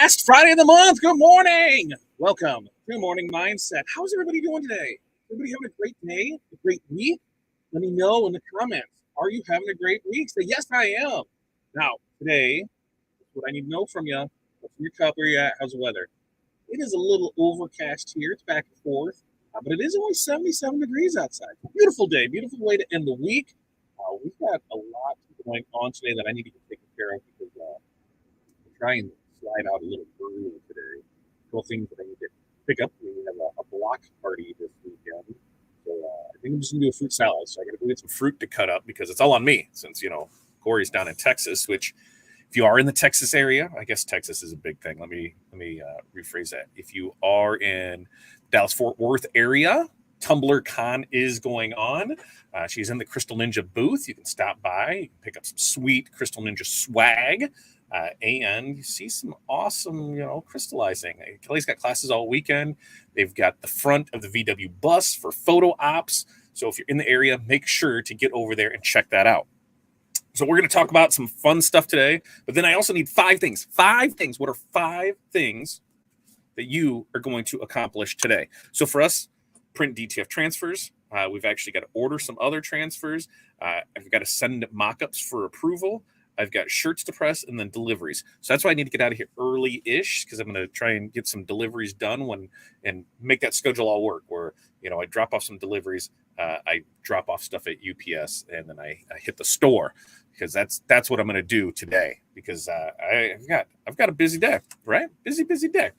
last Friday of the month. Good morning. Welcome to Morning Mindset. How's everybody doing today? Everybody having a great day, a great week? Let me know in the comments. Are you having a great week? Say, yes, I am. Now, today, what I need to know from you, what's in your cup, where you at, how's the weather? It is a little overcast here. It's back and forth, but it is only 77 degrees outside. Beautiful day, beautiful way to end the week. We've got a lot going on today that I need to get taken care of because I'm trying to slide out a little early today. A couple things that I need to pick up. We have a block party this weekend. So I think I'm just going to do a fruit salad. So I got to go get some fruit to cut up because it's all on me since, Corey's down in Texas, which if you are in the Texas area, I guess Texas is a big thing. Let me rephrase that. If you are in Dallas-Fort Worth area, Tumbler Con is going on. She's in the Crystal Ninja booth. You can stop by, you can pick up some sweet Crystal Ninja swag, and you see some awesome, crystallizing. Kelly's got classes all weekend. They've got the front of the VW bus for photo ops. So if you're in the area, make sure to get over there and check that out. So we're going to talk about some fun stuff today, but then I also need 5 things. 5 things. What are 5 things that you are going to accomplish today? So for us, print DTF transfers. We've actually got to order some other transfers. I've got to send mock-ups for approval. I've got shirts to press and then deliveries. So that's why I need to get out of here early-ish because I'm going to try and get some deliveries done and make that schedule all work where, I drop off some deliveries. I drop off stuff at UPS and then I hit the store because that's what I'm going to do today because I've got a busy day, right? Busy day.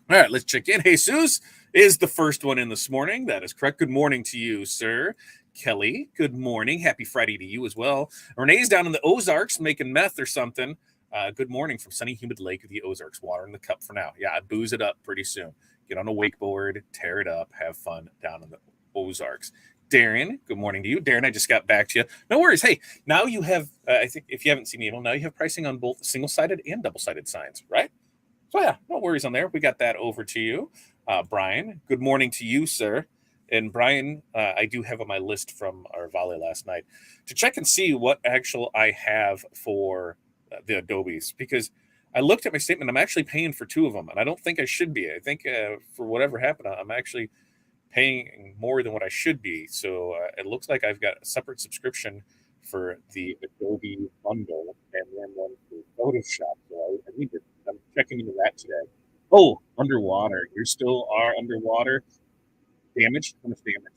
All right, let's check in. Jesus is the first one in this morning. That is correct. Good morning to you, sir. Kelly, good morning. Happy Friday to you as well. Renee's down in the Ozarks making meth or something. Good morning from sunny, humid lake of the Ozarks. Water in the cup for now. Yeah, I booze it up pretty soon. Get on a wakeboard, tear it up, have fun down in the Ozarks. Darren, good morning to you. Darren, I just got back to you. No worries. Hey, now you have, I think if you haven't seen the email, now you have pricing on both single-sided and double-sided signs, right? So yeah, no worries on there. We got that over to you. Brian, good morning to you, sir. And Brian, I do have on my list from our volley last night to check and see what actual I have for the Adobes because I looked at my statement. I'm actually paying for 2 of them, and I don't think I should be. I think for whatever happened, I'm actually paying more than what I should be. So it looks like I've got a separate subscription for the Adobe bundle and then one for Photoshop. So I'm checking into that today. Oh, underwater. You still are underwater. Damage? How much damage?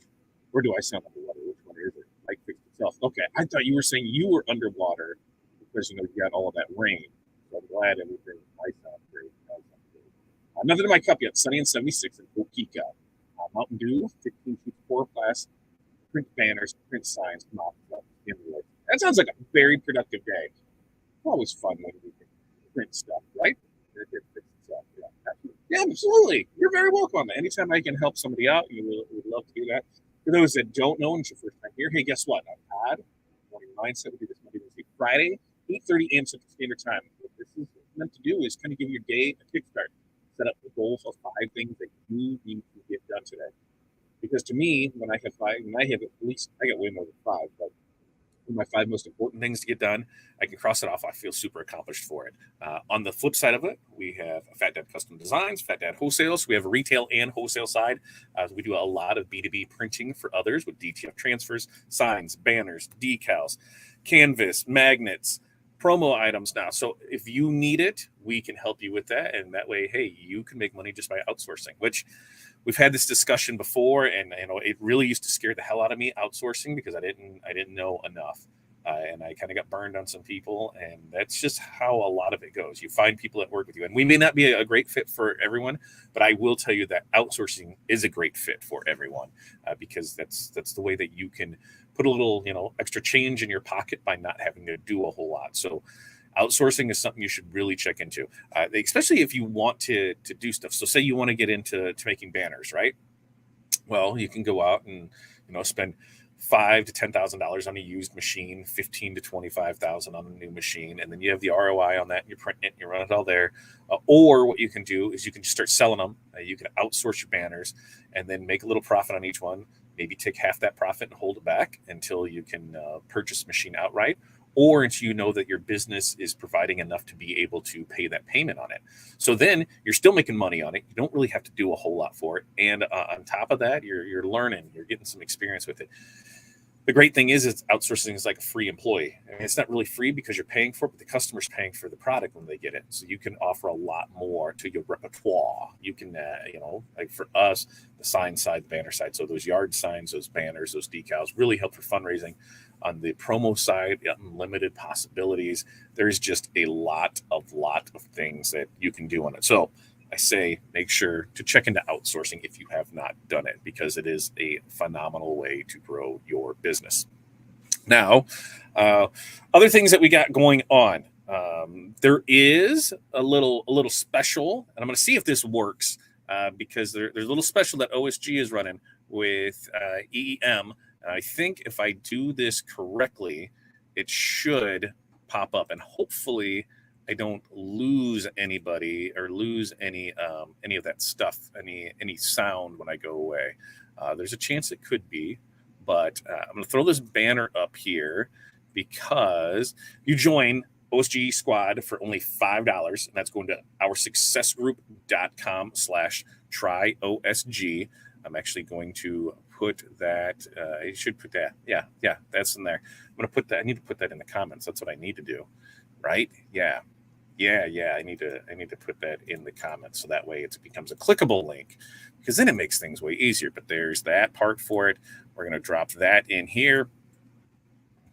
Where do I sound underwater? Which one is it? Like fix itself. Okay. I thought you were saying you were underwater because you got all of that rain. So I'm glad everything I sound great. Nothing in my cup yet. Sunny and 76 in Topeka. Mountain Dew, 15 sheets, 4 class, print banners, print signs, that sounds like a very productive day. Always fun when we can print stuff, right? Yeah, absolutely. You're very welcome. Anytime I can help somebody out, we would love to do that. For those that don't know, and it's your first time here, hey, guess what? I'm Todd. Morning Mindset. We do this Monday, Wednesday, Friday, 8:30 a.m. Central Standard Time. What this is meant to do is kind of give your day a kickstart. Set up the goals of 5 things that you need to get done today. Because to me, when I have at least, I got way more than 5, but my 5 most important things to get done, I can cross it off. I feel super accomplished for it. On the flip side of it, we have Fat Dad Custom Designs, Fat Dad Wholesale. So we have a retail and wholesale side. We do a lot of B2B printing for others with DTF transfers, signs, banners, decals, canvas, magnets, promo items now. So if you need it, we can help you with that. And that way, hey, you can make money just by outsourcing, which we've had this discussion before. And, it really used to scare the hell out of me outsourcing because I didn't know enough. And I kind of got burned on some people. And that's just how a lot of it goes. You find people that work with you. And we may not be a great fit for everyone, but I will tell you that outsourcing is a great fit for everyone because that's the way that you can put a little, extra change in your pocket by not having to do a whole lot. So outsourcing is something you should really check into, especially if you want to do stuff. So say you want to get into making banners, right? Well, you can go out and, spend $5,000 to $10,000 on a used machine, $15,000 to $25,000 on a new machine, and then you have the ROI on that, and you're printing it, and you run it all there. Or what you can do is you can just start selling them. You can outsource your banners, and then make a little profit on each one. Maybe take half that profit and hold it back until you can purchase a machine outright. or until you know that your business is providing enough to be able to pay that payment on it. So then you're still making money on it. You don't really have to do a whole lot for it. And on top of that, you're learning, you're getting some experience with it. The great thing is it's outsourcing is like a free employee. I mean, it's not really free because you're paying for it, but the customer's paying for the product when they get it. So you can offer a lot more to your repertoire. You can, like for us, the sign side, the banner side. So those yard signs, those banners, those decals really help for fundraising. On the promo side, unlimited possibilities. There's just a lot of things that you can do on it. So I say make sure to check into outsourcing if you have not done it, because it is a phenomenal way to grow your business. Now, other things that we got going on. There is a little special, and I'm going to see if this works because there's a little special that OSG is running with EEM. I think if I do this correctly, it should pop up, and hopefully I don't lose anybody or lose any of that stuff, any sound when I go away. There's a chance it could be, but I'm going to throw this banner up here because you join OSG Squad for only $5, and that's going to OurSuccessGroup.com/tryOSG. I'm actually going to put that. I should put that. Yeah, that's in there. I'm going to put that. I need to put that in the comments. That's what I need to do, right? Yeah. I need to put that in the comments so that way it becomes a clickable link, because then it makes things way easier. But there's that part for it. We're going to drop that in here.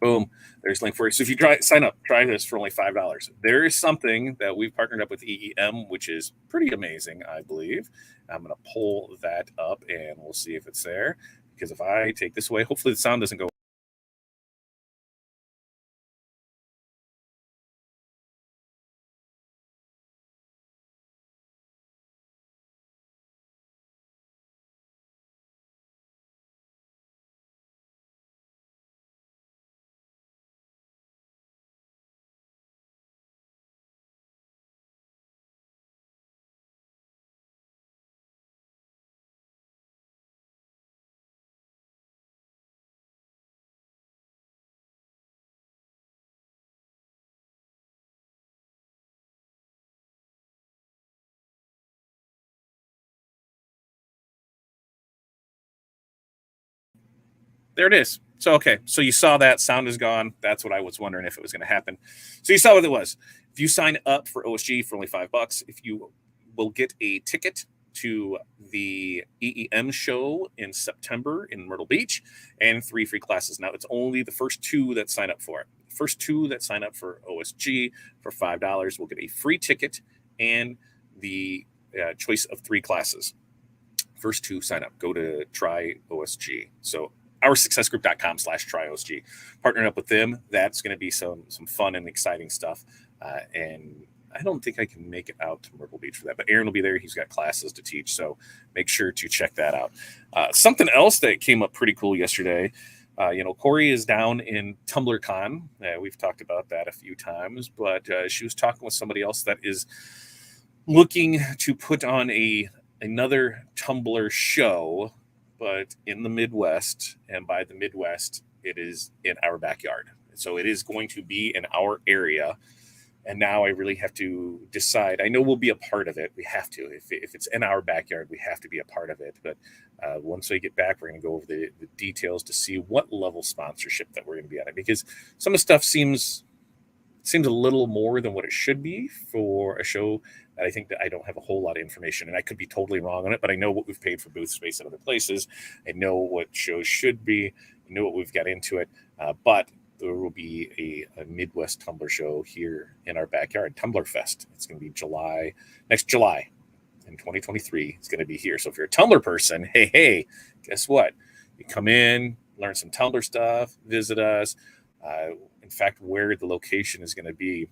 Boom. There's a link for it. So if you sign up, try this for only $5. There is something that we've partnered up with EEM, which is pretty amazing, I believe. I'm going to pull that up and we'll see if it's there. Because if I take this away, hopefully the sound doesn't go. There it is. So, okay. So you saw that sound is gone. That's what I was wondering if it was going to happen. So you saw what it was. If you sign up for OSG for only $5, if you will get a ticket to the EEM show in September in Myrtle Beach and 3 free classes. Now it's only the first 2 that sign up for it. The first 2 that sign up for OSG for $5 will get a free ticket and the choice of 3 classes. First 2 sign up. Go to Try OSG. So OurSuccessGroup.com/tryOSG. Partnering up with them, that's going to be some fun and exciting stuff. And I don't think I can make it out to Myrtle Beach for that, but Aaron will be there. He's got classes to teach, so make sure to check that out. Something else that came up pretty cool yesterday. Corey is down in TumblerCon. We've talked about that a few times, but she was talking with somebody else that is looking to put on another Tumblr show, but in the Midwest, and by the Midwest, it is in our backyard. So it is going to be in our area. And now I really have to decide. I know we'll be a part of it. We have to. If it's in our backyard, we have to be a part of it. But once we get back, we're going to go over the details to see what level sponsorship that we're going to be on it. Because some of the stuff seems a little more than what it should be for a show that I think that I don't have a whole lot of information, and I could be totally wrong on it, but I know what we've paid for booth space at other places. I know what shows should be. I know what we've got into it, but there will be a Midwest Tumblr show here in our backyard, Tumblr Fest. It's going to be next July in 2023. It's going to be here. So if you're a Tumblr person, hey, guess what? You come in, learn some Tumblr stuff, visit us. In fact, where the location is going to be,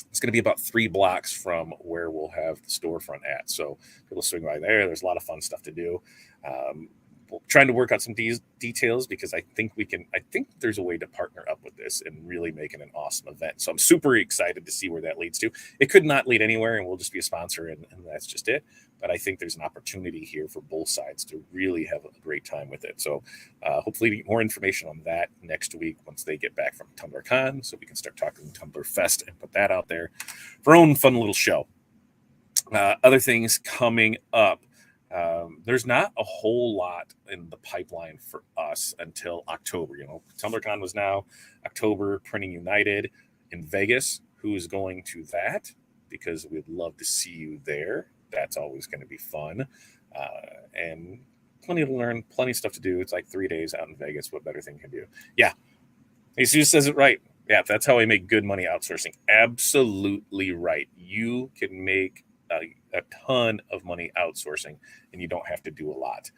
it's going to be about 3 blocks from where we'll have the storefront at. So people swing by there. There's a lot of fun stuff to do. trying to work out some details because I think there's a way to partner up with this and really make it an awesome event. So I'm super excited to see where that leads to. It could not lead anywhere and we'll just be a sponsor and that's just it. But I think there's an opportunity here for both sides to really have a great time with it. So hopefully more information on that next week once they get back from TumblerCon, so we can start talking Tumbler Fest and put that out there for our own fun little show. Other things coming up. There's not a whole lot in the pipeline for us until October. TumblerCon was now October. Printing United in Vegas. Who's going to that? Because we'd love to see you there. That's always going to be fun. And plenty to learn, plenty of stuff to do. It's like 3 days out in Vegas. What better thing can do? Yeah. Jesus says it right. Yeah, that's how I make good money outsourcing. Absolutely right. You can make a ton of money outsourcing and you don't have to do a lot.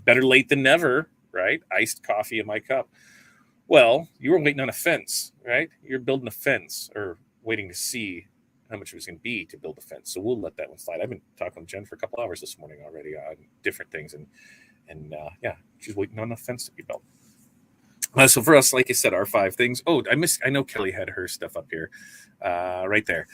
Better late than never, right? Iced coffee in my cup. Well, you were waiting on a fence, right? You're building a fence or waiting to see how much it was going to be to build a fence. So we'll let that one slide. I've been talking with Jen for a couple hours this morning already on different things. And yeah, she's waiting on a fence to be built. So for us, like I said, our 5 things. Oh, I know Kelly had her stuff up here right there.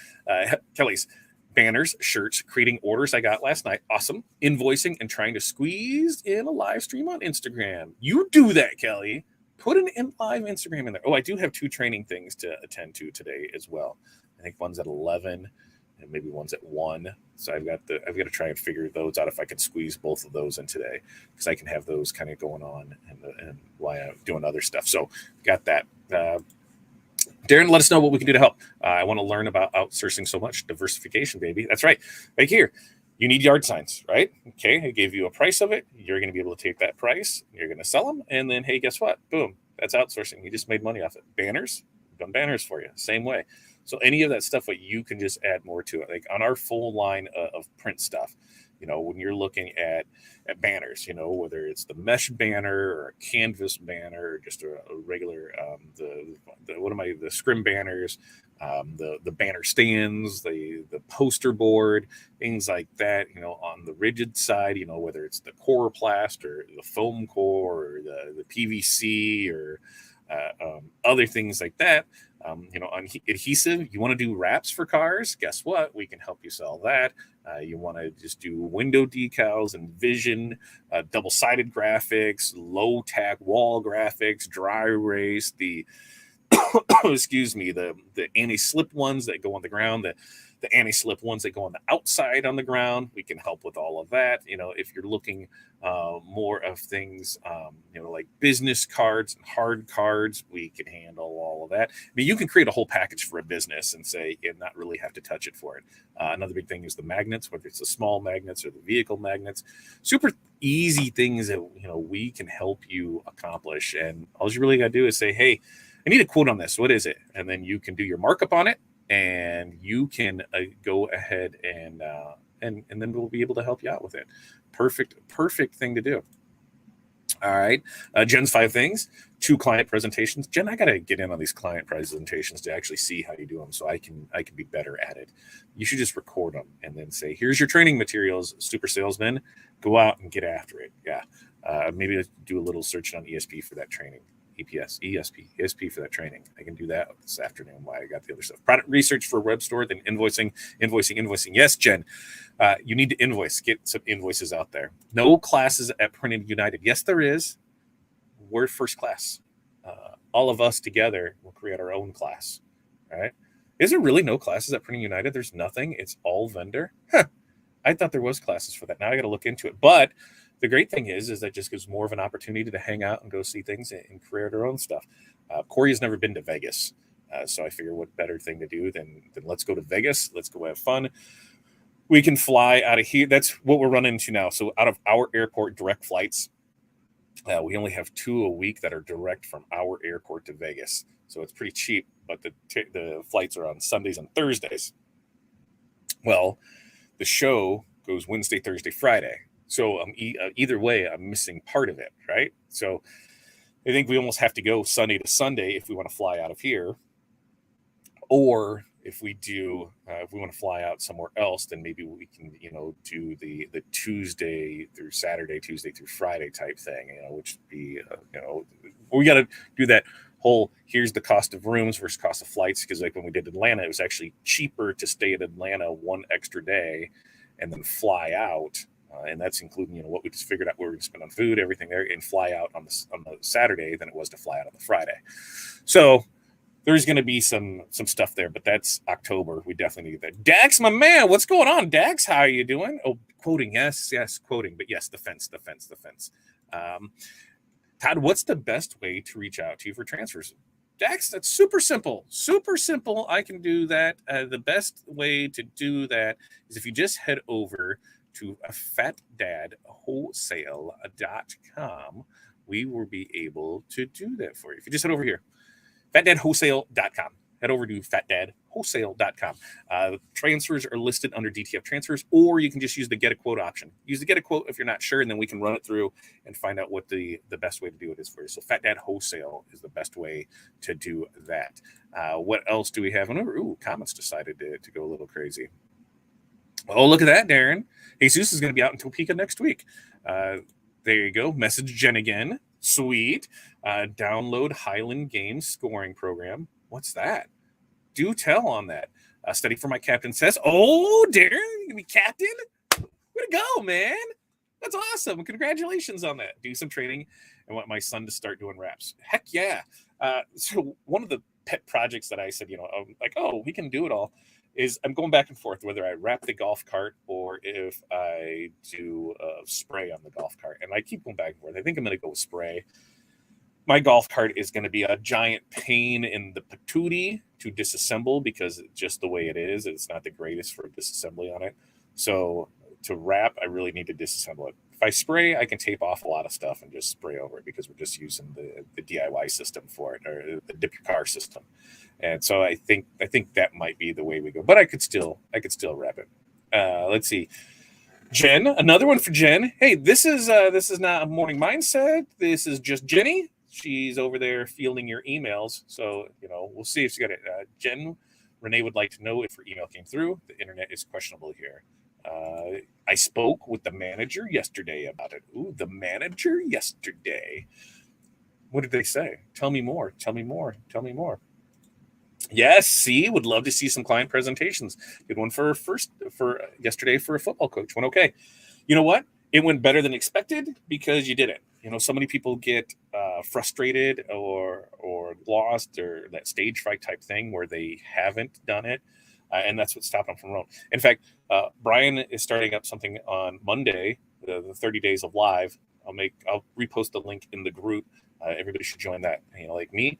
Kelly's banners, shirts, creating orders I got last night. Awesome. Invoicing and trying to squeeze in a live stream on Instagram. You do that, Kelly. Put an live Instagram in there. Oh, I do have 2 training things to attend to today as well. I think one's at 11 and maybe one's at 1. So I've got to try and figure those out if I can squeeze both of those in today, because I can have those kind of going on and while I'm doing other stuff. So got that. Darren, let us know what we can do to help. I want to learn about outsourcing so much. Diversification, baby. That's right. Right here. You need yard signs, right? Okay, I gave you a price of it. You're going to be able to take that price. You're going to sell them. And then, hey, guess what? Boom. That's outsourcing. You just made money off it. Banners. Done banners for you. Same way. So any of that stuff, what you can just add more to it. Like on our full line of print stuff, when you're looking at banners, whether it's the mesh banner or a canvas banner or just a regular, the scrim banners, the banner stands, the poster board, things like that, on the rigid side, whether it's the Coroplast or the foam core or the PVC or other things like that. On adhesive, you want to do wraps for cars? Guess what? We can help you sell that. You want to just do window decals and vision, double-sided graphics, low-tack wall graphics, dry erase, the excuse me, the anti-slip ones that go on the ground, the anti-slip ones that go on the outside on the ground. We can help with all of that. If you're looking more of things, like business cards and hard cards, we can handle all of that. I mean, you can create a whole package for a business and say, and not really have to touch it for it. Another big thing is the magnets, whether it's the small magnets or the vehicle magnets. Super easy things that, we can help you accomplish. And all you really got to do is say, hey, I need a quote on this. What is it? And then you can do your markup on it. And you can go ahead and then we'll be able to help you out with it. Perfect thing to do. All right. Jen's 5 things, 2 client presentations. Jen, I got to get in on these client presentations to actually see how you do them so I can be better at it. You should just record them and then say, here's your training materials, super salesman. Go out and get after it. Yeah. Maybe do a little search on ESP for that training. ESP for that training. I can do that this afternoon while I got the other stuff. Product research for web store, then invoicing. Yes, Jen, you need to invoice. Get some invoices out there. No classes at Printing United. Yes, there is. We're first class. All of us together will create our own class. All right. Is there really no classes at Printing United? There's nothing. It's all vendor. I thought there was classes for that. Now I got to look into it. But the great thing is that just gives more of an opportunity to hang out and go see things and create our own stuff. Corey has never been to Vegas. So I figure what better thing to do than let's go to Vegas. Let's go have fun. We can fly out of here. That's what we're running into now. So out of our airport, direct flights. We only have 2 a week that are direct from our airport to Vegas. So it's pretty cheap, but the flights are on Sundays and Thursdays. Well, the show goes Wednesday, Thursday, Friday. So either way, I'm missing part of it, right? So I think we almost have to go Sunday to Sunday if we want to fly out of here. Or if we want to fly out somewhere else, then maybe we can, do the Tuesday through Saturday, Tuesday through Friday type thing, which would be, we got to do that whole, here's the cost of rooms versus cost of flights. Because like when we did Atlanta, it was actually cheaper to stay at Atlanta one extra day and then fly out. And that's including, what we just figured out we were going to spend on food, everything there, and fly out on the Saturday than it was to fly out on the Friday. So there's going to be some stuff there, but that's October. We definitely need that. Dax, my man, what's going on? Dax, how are you doing? Oh, quoting, yes, quoting, but yes, the fence. Todd, what's the best way to reach out to you for transfers? Dax, that's super simple. I can do that. The best way to do that is if you just head over to fatdadwholesale.com. We will be able to do that for you. If you just head over here, fatdadwholesale.com. Head over to fatdadwholesale.com. Transfers are listed under DTF transfers, or you can just use the get a quote option. Use the get a quote if you're not sure, and then we can run it through and find out what the best way to do it is for you. So Fat Dad Wholesale is the best way to do that. What else do we have? Ooh, comments decided to go a little crazy. Oh, look at that, Darren. Jesus is going to be out in Topeka next week. There you go. Message Jen again. Sweet. Download Highland Games scoring program. What's that? Do tell on that. Study for my captain says, oh, Darren, you can be captain? Way to go, man. That's awesome. Congratulations on that. Do some training and want my son to start doing raps. Heck yeah. So one of the pet projects that I said, I'm like, oh, we can do it all, is I'm going back and forth whether I wrap the golf cart or if I do spray on the golf cart. And I keep going back and forth. I think I'm going to go with spray. My golf cart is going to be a giant pain in the patootie to disassemble because just the way it is, it's not the greatest for disassembly on it. So to wrap, I really need to disassemble it. If I spray, I can tape off a lot of stuff and just spray over it because we're just using the DIY system for it, or the dip your car system. And so I think that might be the way we go. But I could still wrap it. Let's see. Jen, another one for Jen. Hey, this is not a morning mindset. This is just Jenny. She's over there fielding your emails. So, we'll see if she got it. Jen, Renee would like to know if her email came through. The internet is questionable here. I spoke with the manager yesterday about it. Ooh, the manager yesterday. What did they say? Tell me more. Yes, see, would love to see some client presentations. Did one for yesterday for a football coach. Went okay. You know what? It went better than expected because you did it. So many people get frustrated or lost or that stage fright type thing where they haven't done it. And that's what stopped them from rolling. In fact, Brian is starting up something on Monday, the 30 days of live. I'll repost the link in the group. Everybody should join that. Like me,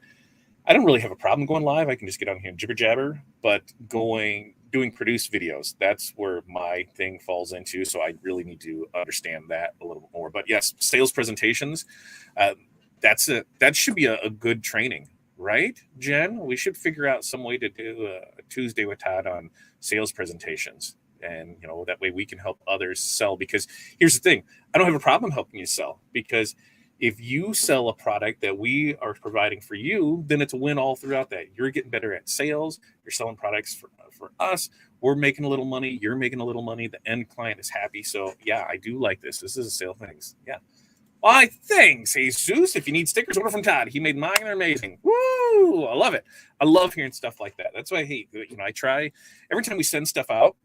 I don't really have a problem going live. I can just get on here and jibber jabber, but doing produced videos, that's where my thing falls into. So I really need to understand that a little bit more. But yes, sales presentations, that should be a good training, right, Jen? We should figure out some way to do a Tuesday with Todd on sales presentations. And, that way we can help others sell. Because here's the thing, I don't have a problem helping you sell, because if you sell a product that we are providing for you, then it's a win all throughout that. You're getting better at sales. You're selling products for us. We're making a little money. You're making a little money. The end client is happy. So, yeah, I do like this. This is a sale thing. Yeah. Why, thanks, Jesus. If you need stickers, order from Todd. He made mine. They're amazing. Woo! I love it. I love hearing stuff like that. That's why I hate, I try every time we send stuff out.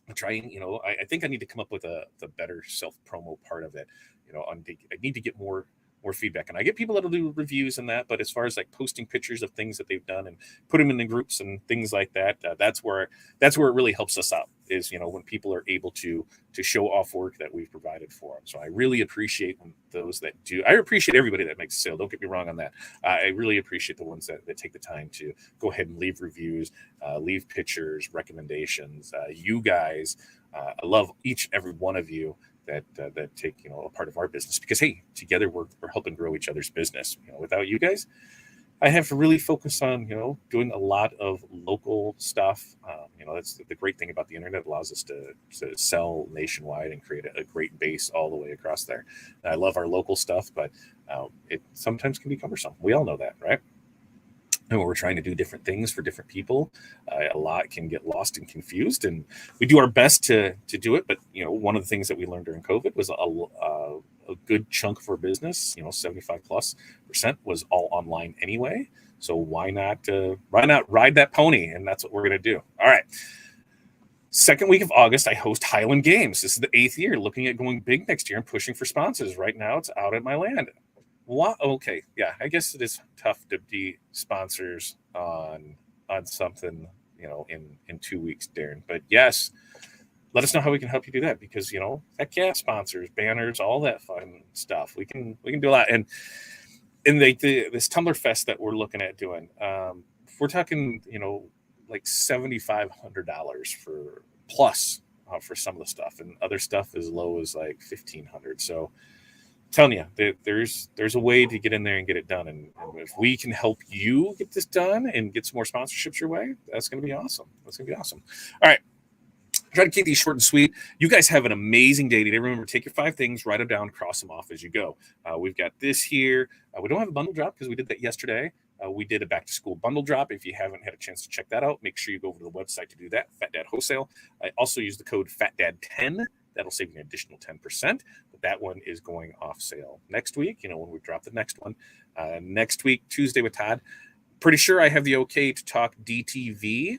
I try, I think I need to come up with the better self-promo part of it. I need to get more feedback, and I get people that'll do reviews and that. But as far as like posting pictures of things that they've done and put them in the groups and things like that, that's where it really helps us out. Is when people are able to show off work that we've provided for them. So I really appreciate those that do. I appreciate everybody that makes a sale. Don't get me wrong on that. I really appreciate the ones that take the time to go ahead and leave reviews, leave pictures, recommendations. You guys, I love each and every one of you that take a part of our business, because hey, together we're helping grow each other's business. Without you guys, I have to really focus on doing a lot of local stuff. That's the great thing about the internet. It allows us to sell nationwide and create a great base all the way across there. And I love our local stuff, but it sometimes can be cumbersome. We all know that, right? and we're trying to do different things for different people. A lot can get lost and confused, and we do our best to do it. But one of the things that we learned during COVID was a good chunk of our business, 75+% was all online anyway. So why not ride that pony? And that's what we're going to do. All right. Second week of August, I host Highland Games. This is the 8th year, looking at going big next year and pushing for sponsors. Right now, it's out at my land. What? Okay, yeah, I guess it is tough to be sponsors on something, in 2 weeks, Darren. But yes, let us know how we can help you do that, because heck yeah, sponsors, banners, all that fun stuff. We can do a lot. And this Tumblr Fest that we're looking at doing, we're talking, like $7,500 for plus for some of the stuff, and other stuff as low as like $1,500. So I'm telling you, there's a way to get in there and get it done. And if we can help you get this done and get some more sponsorships your way, that's going to be awesome. All right. Try to keep these short and sweet. You guys have an amazing day today. Remember, take your 5 things, write them down, cross them off as you go. We've got this here. We don't have a bundle drop because we did that yesterday. We did a back-to-school bundle drop. If you haven't had a chance to check that out, make sure you go over to the website to do that, Fat Dad Wholesale. I also use the code FATDAD10. That'll save you an additional 10%. But that one is going off sale next week, when we drop the next one. Next week, Tuesday with Todd. Pretty sure I have the okay to talk DTV.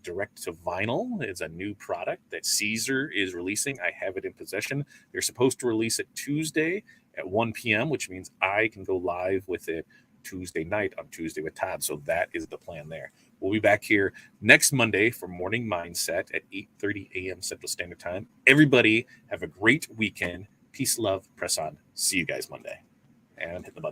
Direct to vinyl is a new product that Caesar is releasing. I have it in possession. They're supposed to release it Tuesday at 1 p.m., which means I can go live with it Tuesday night on Tuesday with Todd. So that is the plan there. We'll be back here next Monday for Morning Mindset at 8:30 a.m. Central Standard Time. Everybody have a great weekend. Peace, love, press on. See you guys Monday. And hit the button.